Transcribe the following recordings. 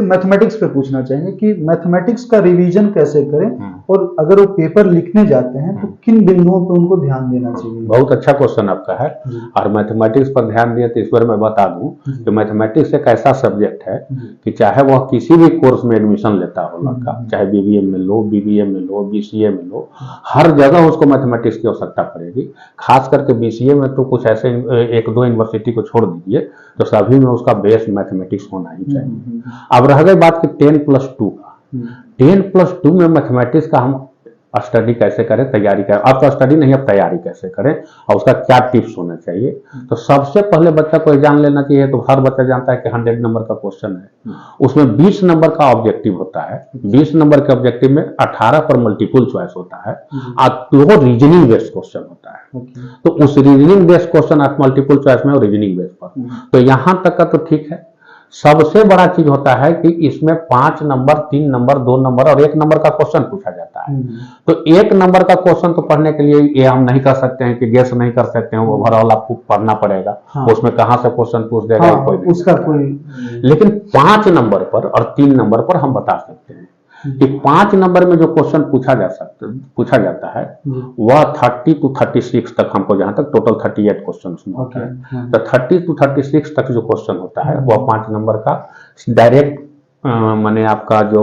Mathematics पे पूछना चाहेंगे कि मैथमेटिक्स का रिवीजन कैसे करें और अगर वो पेपर लिखने जाते हैं तो किन बिंदुओं पर उनको ध्यान देना चाहिए। बहुत अच्छा क्वेश्चन आपका है। और मैथमेटिक्स पर ध्यान दिए तो इस बार मैं बता दूं कि मैथमेटिक्स एक ऐसा सब्जेक्ट है कि चाहे वह किसी भी कोर्स में एडमिशन लेता हो लड़का, चाहे बीबीए में लो, बीबीए में लो, बीसीए में लो, हर जगह उसको मैथमेटिक्स की आवश्यकता पड़ेगी। खास करके बीसीए में तो कुछ ऐसे एक दो यूनिवर्सिटी को छोड़ दीजिए तो सभी में उसका बेस मैथमेटिक्स होना ही चाहिए। अब रह गई बात कि 10+2 का, 10+2 में मैथमेटिक्स का हम स्टडी कैसे करें, तैयारी करें। अब तो स्टडी नहीं, अब तैयारी कैसे करें और उसका क्या टिप्स होने चाहिए। तो सबसे पहले बच्चा को जान लेना चाहिए। तो हर बच्चा जानता है कि 100 नंबर का क्वेश्चन है, उसमें 20 नंबर का ऑब्जेक्टिव होता है। 20 नंबर के ऑब्जेक्टिव में 18 पर मल्टीपल चॉइस होता है और 2 रीजनिंग बेस्ड क्वेश्चन होता है। तो उस रीजनिंग बेस्ड क्वेश्चन आप मल्टीपल चॉइस में और रीजनिंग बेस्ड पर, तो यहां तक का तो ठीक है। सबसे बड़ा चीज होता है कि इसमें 5 नंबर, 3 नंबर, 2 नंबर और 1 नंबर का क्वेश्चन पूछा जाता है। तो 1 नंबर का क्वेश्चन तो पढ़ने के लिए ये हम नहीं कर सकते हैं कि गेस नहीं कर सकते हैं, ओवरऑल आपको पढ़ना पड़ेगा। उसमें कहां से क्वेश्चन पूछ देगा कोई नहीं उसका कोई। लेकिन 5 नंबर पर और 3 नंबर पर हम बता सकते हैं कि 5 नंबर में जो क्वेश्चन पूछा जाता है वह 30 to 36 तक, हमको जहां तक टोटल 38 क्वेश्चन उसमें होता है। तो 30 to 36 तक जो क्वेश्चन होता है वह 5 नंबर का डायरेक्ट माने आपका जो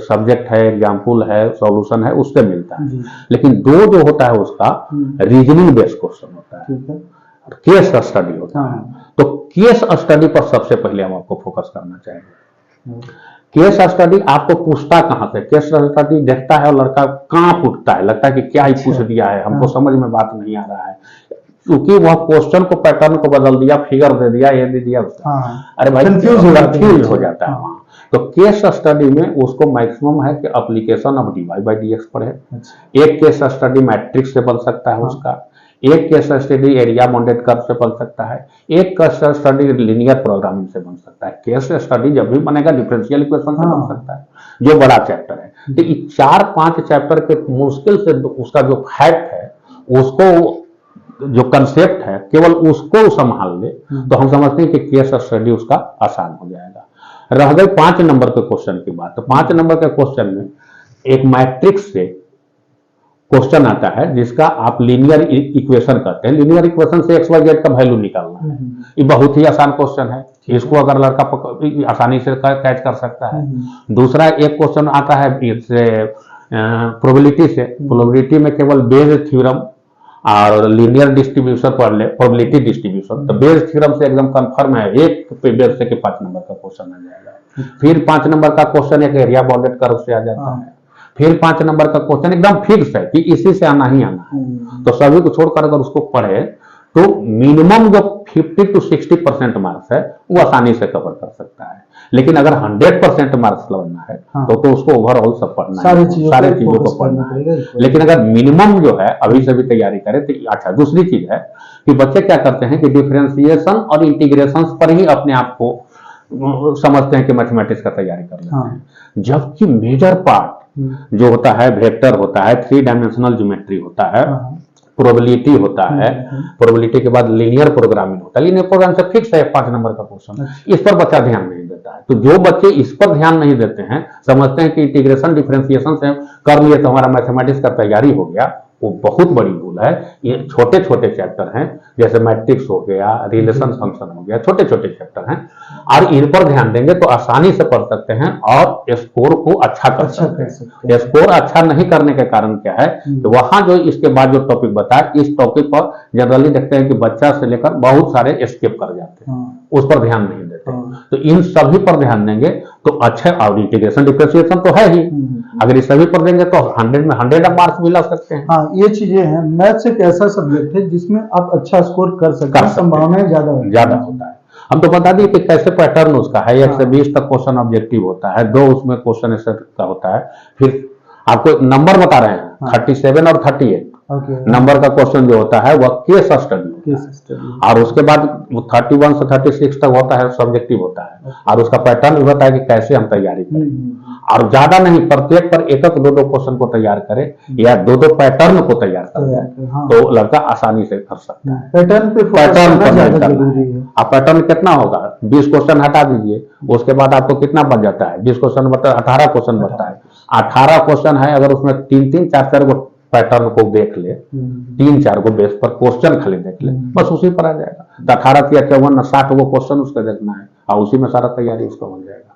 सब्जेक्ट है, एग्जाम्पल है, सॉल्यूशन है, उससे मिलता है। लेकिन 2 जो होता है उसका रीजनिंग बेस्ड क्वेश्चन होता है, केस स्टडी होता है। तो केस स्टडी पर सबसे पहले हम आपको फोकस करना चाहेंगे। केस स्टडी आपको पूछता कहां से, केस स्टडी देखता है और लड़का कांप उठता है, लगता है कि क्या ही पूछ दिया है, हमको समझ में बात नहीं आ रहा है, क्योंकि वह क्वेश्चन को, पैटर्न को बदल दिया, फिगर दे दिया, ये दे दिया उसका। अरे भाई कंफ्यूज हो जाता है। तो केस स्टडी में उसको मैक्सिमम है कि application of dy by dx पढ़े। एक केस स्टडी मैट्रिक्स से बन सकता है उसका, एक case study area bounded curve से बन सकता है, एक केस स्टडी लीनियर प्रोग्रामिंग से बन सकता है। केस स्टडी जब भी बनेगा डिफरेंशियल इक्वेशन से बन सकता है, जो बड़ा चैप्टर है। तो 4-5 चैप्टर के मुश्किल से उसका जो फैक्ट है, उसको जो कंसेप्ट है, केवल उसको संभाल ले तो हम समझते हैं कि केस स्टडी उसका आसान हो जाएगा। रह गई 5 नंबर के क्वेश्चन की बात। तो 5 नंबर के क्वेश्चन में एक मैट्रिक्स से क्वेश्चन आता है जिसका आप लीनियर इक्वेशन कहते हैं। लीनियर इक्वेशन से XYZ का वैल्यू निकालना है। ये बहुत ही आसान क्वेश्चन है, इसको अगर लड़का आसानी से कैच कर सकता है। दूसरा एक क्वेश्चन आता है इससे प्रोबेबिलिटी से। प्रोबेबिलिटी में केवल बेज थ्योरम और लीनियर डिस्ट्रीब्यूशन पढ़ ले, प्रोबेबिलिटी डिस्ट्रीब्यूशन। तो बेज थ्योरम से एकदम कंफर्म है, एक बेज से कि 5 नंबर का क्वेश्चन आ जाएगा। फिर 5 नंबर का क्वेश्चन एक एरिया बाउंडेड कर्व से आ जाता है। फिर 5 नंबर का क्वेश्चन एकदम फिक्स है कि इसी से आना ही आना है। तो सभी को छोड़कर अगर उसको पढ़े तो मिनिमम जो 50 to 60% मार्क्स है वो आसानी से कवर कर सकता है। लेकिन अगर 100% मार्क्स लाना है तो उसको ओवरऑल सब पढ़ना है, सारे चीजों को पढ़ना है। लेकिन अगर मिनिमम जो है अभी से भी तैयारी करें तो अच्छा। दूसरी चीज है कि बच्चे क्या करते हैं कि डिफरेंशिएशन और इंटीग्रेशन पर ही अपने आप को समझते हैं कि मैथमेटिक्स का तैयारी कर लेते हैं, जबकि मेजर पार्ट जो होता है वेक्टर होता है, 3 डायमेंशनल ज्योमेट्री होता है, प्रोबेबिलिटी होता है, प्रोबेबिलिटी के बाद लीनियर प्रोग्रामिंग होता है। लीनियर प्रोग्राम से फिक्स है 5 नंबर का क्वेश्चन, इस पर बच्चा ध्यान नहीं देता है। तो जो बच्चे इस पर ध्यान नहीं देते हैं, समझते हैं कि इंटीग्रेशन डिफरेंशिएशन से कर लिए तो हमारा मैथमेटिक्स का तैयारी हो गया, वो बहुत बड़ी भूल है। ये छोटे छोटे चैप्टर हैं, जैसे मैट्रिक्स हो गया, रिलेशन फंक्शन हो गया, छोटे छोटे चैप्टर हैं और इन पर ध्यान देंगे तो आसानी से पढ़ सकते हैं और स्कोर को अच्छा कर सकते हैं। स्कोर अच्छा नहीं करने के कारण क्या है, तो वहां जो इसके बाद जो टॉपिक बताया, इस टॉपिक पर जनरली देखते हैं कि बच्चा से लेकर बहुत सारे स्किप कर जाते हैं, उस पर ध्यान नहीं देते। तो इन सभी पर ध्यान देंगे तो अच्छे, और इंटीग्रेशन डिफरेंशिएशन तो है ही, अगर इस सभी पर देंगे तो 100 में 100 मार्क्स भी ला सकते हैं। हाँ, ये चीजें हैं। मैथ्स एक ऐसा सब्जेक्ट है जिसमें आप अच्छा स्कोर कर सकते हैं, संभावनाएं ज्यादा होता है। हम तो बता दिए कि कैसे पैटर्न उसका है। 1 से 20 तक क्वेश्चन ऑब्जेक्टिव होता है, 2 उसमें क्वेश्चन ऐसे का होता है। फिर आपको नंबर बता रहे हैं 37 और 38 नंबर का क्वेश्चन जो होता है वह केस स्टडी, और उसके बाद 31 से 36 तक होता है सब्जेक्टिव होता है, और उसका पैटर्न भी होता है कि कैसे हम तैयारी करें। और ज्यादा नहीं, प्रत्येक पर एक एक दो दो क्वेश्चन को तैयार करे या दो दो पैटर्न को तैयार कर दे, हाँ। तो लड़का आसानी से कर सकता है। पैटर्न पे फोकस पैटर्न करना पर ज्यादा नहीं जरूरी करना है। है। आप पैटर्न कितना होगा, 20 क्वेश्चन हटा दीजिए, उसके बाद आपको कितना बच जाता है, 20 क्वेश्चन बता 18 क्वेश्चन बनता है। 18 क्वेश्चन है, अगर उसमें 3-3 4-4 को पैटर्न को देख ले, 3-4 को बेस पर क्वेश्चन खाली देख ले, बस उसी पर आ जाएगा। 18 या 54 60 को क्वेश्चन उसका देखना है और उसी में सारा तैयारी उसका बन जाएगा।